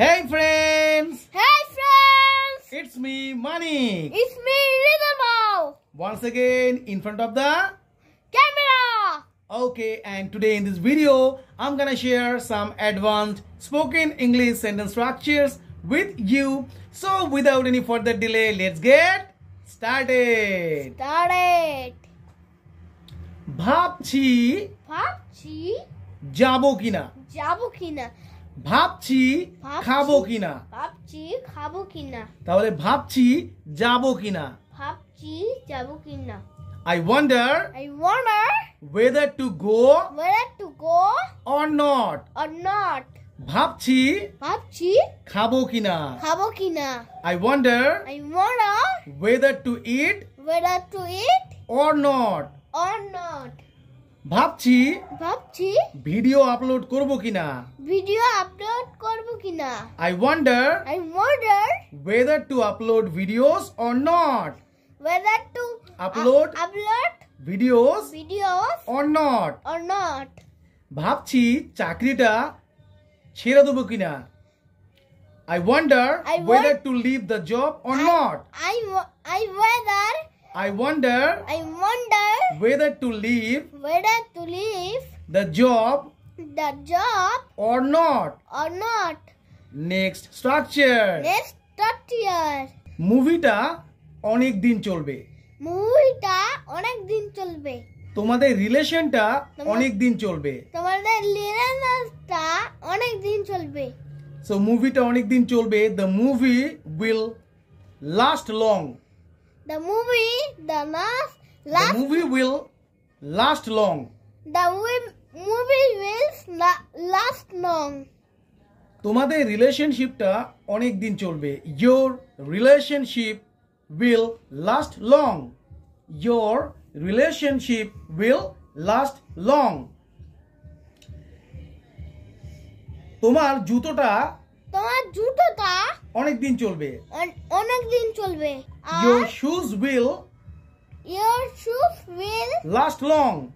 Hey friends! Hey friends! It's me, Manik. It's me, Ridhamau. Once again in front of the Camera. Okay, and today in this video, I'm gonna share some advanced spoken English sentence structures with you. So without any further delay, let's get started. ভাবছি যাবো কিনা ভাবছি খাবো কিনা তাহলে ভাবছি যাবো কিনা I wonder whether to go or not ভাবছি খাবো কিনা I wonder whether to eat or not ভাবছি ভিডিও আপলোড করব কিনা I wonder whether to upload videos or not upload videos or not ভাবছি চাকরিটা ছেড়ে দেব কিনা I wonder whether to leave the job or not I wonder whether to leave the job or not next structure মুভিটা অনেক দিন চলবে তোমাদের রিলেশনটা অনেক দিন চলবে so মুভিটা অনেক দিন চলবে the movie will last long The movie will last long. তোমাদের রিলেশনশিপটা অনেক দিন চলবে your relationship will last long your relationship will last long তোমার জুতোটা অনেক দিন চলবে your shoes will last long